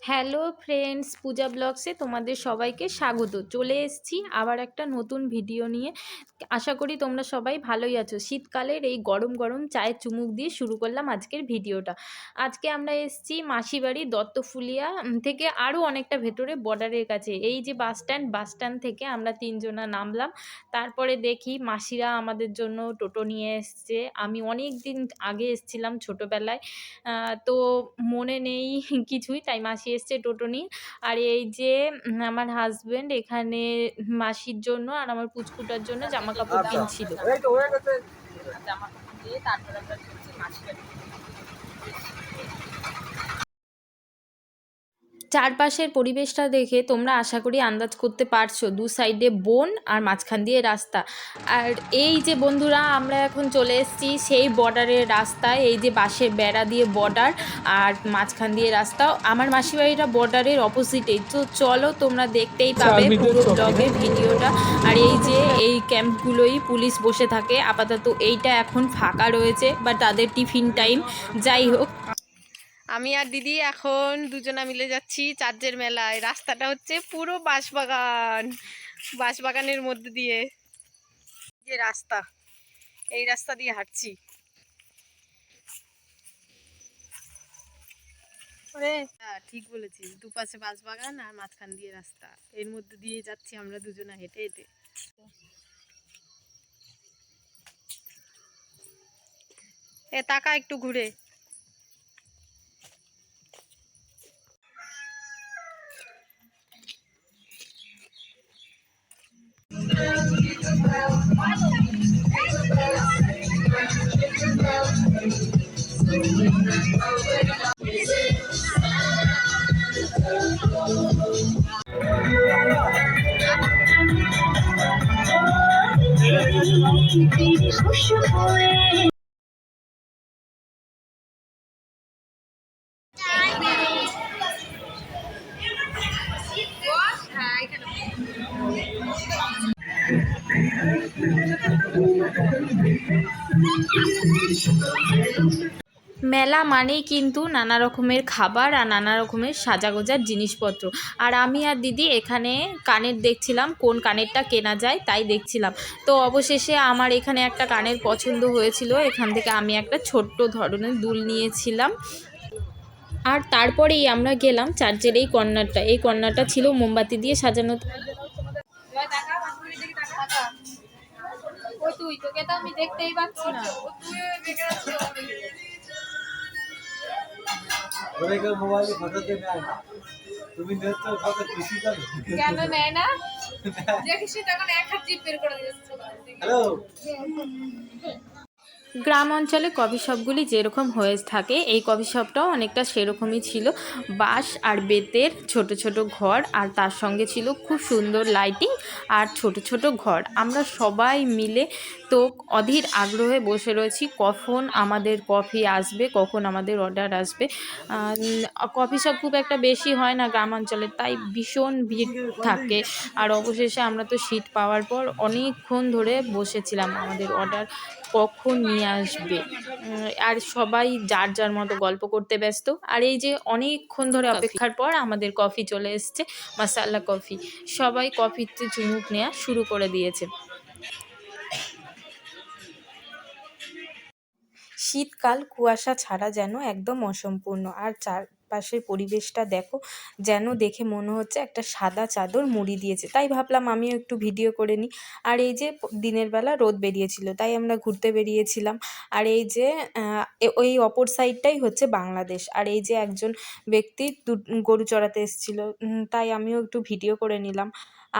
Hello friends, পূজা ব্লগসে তোমাদের সবাইকে স্বাগত। চলে এসেছি আবার একটা নতুন ভিডিও নিয়ে। আশা করি তোমরা সবাই ভালোই আছো। শীতকালের এই গরম গরম চায়ের চুমুক দিয়ে শুরু করলাম আজকের ভিডিওটা। আজকে আমরা এসেছি মাসিবাড়ি দত্তফুলিয়া থেকে আরও অনেকটা ভেতরে বর্ডারের কাছে। এই যে বাস স্ট্যান্ড থেকে আমরা তিনজনা নামলাম। তারপরে দেখি মাসিরা আমাদের জন্য টোটো নিয়ে এসছে। আমি অনেক দিন আগে এসেছিলাম ছোটোবেলায়, তো মনে নেই কিছুই, তাই মাসি এসছে টোটো নিয়ে। আর এই যে আমার হাজবেন্ড এখানে মাসির জন্য আর আমার পুচকুটার জন্য জামা কাপড় কিনছিল। জামা কাপড় দিয়ে তারপরে আমরা মাসির বাড়ি। চারপাশের পরিবেশটা দেখে তোমরা আশা করি আন্দাজ করতে পারছো, দু সাইডে বন আর মাঝখান দিয়ে রাস্তা। আর এই যে বন্ধুরা, আমরা এখন চলে এসেছি সেই বর্ডারের রাস্তায়। এই যে বাঁশের বেড়া দিয়ে বর্ডার আর মাঝখান দিয়ে রাস্তা। আমার মাসিবাড়িটা বর্ডারের অপোজিটেই। তো চলো, তোমরা দেখতেই পাবে পুরো ব্লগে ভিডিওটা। আর এই যে এই ক্যাম্পগুলোই পুলিশ বসে থাকে। আপাতত এইটা এখন ফাঁকা রয়েছে, বা তাদের টিফিন টাইম। যাই হোক, আমি আর দিদি এখন দুজনা মিলে যাচ্ছি চার্চের মেলায়। রাস্তাটা হচ্ছে পুরো বাঁশবাগান, বাঁশবাগানের মধ্যে দিয়ে যে রাস্তা, এই রাস্তা দিয়ে হাঁটছি। হ্যাঁ, ঠিক বলেছিস, দুপাশে বাঁশবাগান আর মাঝখান দিয়ে রাস্তা, এর মধ্যে দিয়ে যাচ্ছি আমরা দুজনা হেঁটে হেঁটে। তাকা একটু ঘুরে। মেলা মানেই কিন্তু নানা রকমের খাবার আর নানা রকমের সাজাগোজার জিনিসপত্র। আর আমি আর দিদি এখানে কানের দেখছিলাম, কোন কানেরটা কেনা যায় তাই দেখছিলাম। তো অবশেষে আমার এখানে একটা কানের পছন্দ হয়েছিল, এখান থেকে আমি একটা ছোট্ট ধরনের দুল নিয়েছিলাম। আর তারপরেই আমরা গেলাম চার্চের এই কর্নারটা ছিল মোমবাতি দিয়ে সাজানো। তুই, তোকে তো আমি দেখতেই পাচ্ছি না। কেন নেয় না? দেখিস তখন এক হাত জিভ বের করে দিচ্ছে। গ্রাম অঞ্চলে কফি শপগুলি যেরকম হয়ে থাকে, এই কফি শপটাও অনেকটা সেরকমই ছিল। বাঁশ আর বেতের ছোট ছোট ঘর, আর তার সঙ্গে ছিল খুব সুন্দর লাইটিং আর ছোট ছোট ঘর। আমরা সবাই মিলে তো অধীর আগ্রহে বসে রয়েছি কখন আমাদের কফি আসবে, কখন আমাদের অর্ডার আসবে। কফি শপ খুব একটা বেশি হয় না গ্রাম অঞ্চলে, তাই ভীষণ ভিড় থাকে। আর অবশেষে আমরা তো সিট পাওয়ার পর অনেকক্ষণ ধরে বসেছিলাম আমাদের অর্ডার কখন নিয়ে আসবে। আর সবাই যার যার মতো গল্প করতে ব্যস্ত। আর এই যে অনেকক্ষণ ধরে অপেক্ষার পর আমাদের কফি চলে এসছে, মাসালা কফি। সবাই কফিতে চুমুক নেওয়া শুরু করে দিয়েছে। শীতকাল কুয়াশা ছাড়া যেন একদম অসম্পূর্ণ। আর চারপাশের পরিবেশটা দেখো, যেন দেখে মনে হচ্ছে একটা সাদা চাদর মুড়ি দিয়েছে। তাই ভাবলাম আমিও একটু ভিডিও করে নিই। আর এই যে দিনের বেলা রোদ বেরিয়েছিল, তাই আমরা ঘুরতে বেরিয়েছিলাম। আর এই যে ওই অপর সাইডটাই হচ্ছে বাংলাদেশ। আর এই যে একজন ব্যক্তি গরু চড়াতে এসেছিল, তাই আমিও একটু ভিডিও করে নিলাম।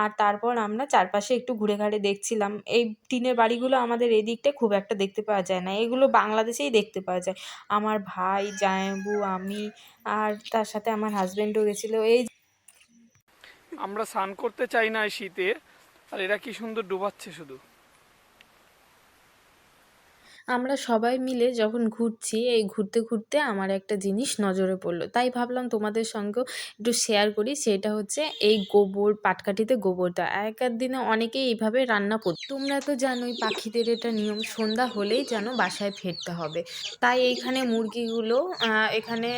আর তারপর আমরা চারপাশে একটু ঘুরে ঘাড়ে দেখছিলাম। এই টিনের বাড়িগুলো আমাদের এই দিকটায় খুব একটা দেখতে পাওয়া যায় না, এগুলো বাংলাদেশেই দেখতে পাওয়া যায়। আমার ভাই, জামাইবাবু, আমি আর তার সাথে আমার হাজবেন্ডও গেছিলো। এই আমরা স্নান করতে চাই না এই শীতে, আর এরা কি সুন্দর ডুবাচ্ছে শুধু। আমরা সবাই মিলে যখন ঘুরছি, এই ঘুরতে, ঘুরতে আমার একটা জিনিস নজরে পড়লো। তাই ভাবলাম তোমাদের সঙ্গেও একটু শেয়ার করি। সেটা হচ্ছে এই গোবর, পাটকাঠিতে গোবর দেওয়া। আগেকার দিনে অনেকেই এইভাবে রান্না করত। তোমরা তো জানোই পাখিদের এটা নিয়ম, সন্ধ্যা হলেই যেন বাসায় ফিরতে হবে। তাই এইখানে মুরগিগুলো এখানে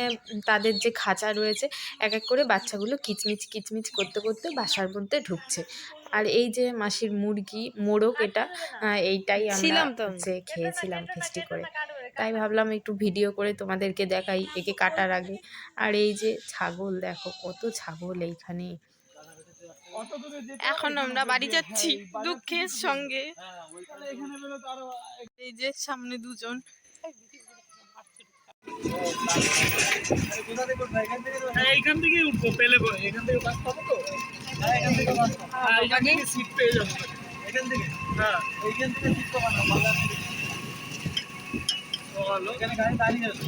তাদের যে খাঁচা রয়েছে, এক, এক করে বাচ্চাগুলো কিচমিচ, কিচমিচ করতে, করতে বাসার মধ্যে ঢুকছে। আর এই যে মাসির মুরগি, মোরগ এটা, এইটাই আমরা হচ্ছে খেয়েছিলাম ফিস্টি করে। তাই ভাবলাম একটু ভিডিও করে তোমাদেরকে দেখাই একে কাটার আগে। আর এই যে ছাগল, দেখো কত ছাগল এইখানে। এখন আমরা বাড়ি যাচ্ছি দুঃখের সঙ্গে। এই যে সামনে দুজন। এইখান থেকে উঠবো পেলে এখান থেকে বাস পাবো তো এখান থেকে বাস পাবো এখান থেকে সিট পেয়ে যাবো এখান থেকে হ্যাঁ এইখান থেকে সিট পাবো না বাজার থেকে এখানে গাড়ি দাঁড়িয়ে আছে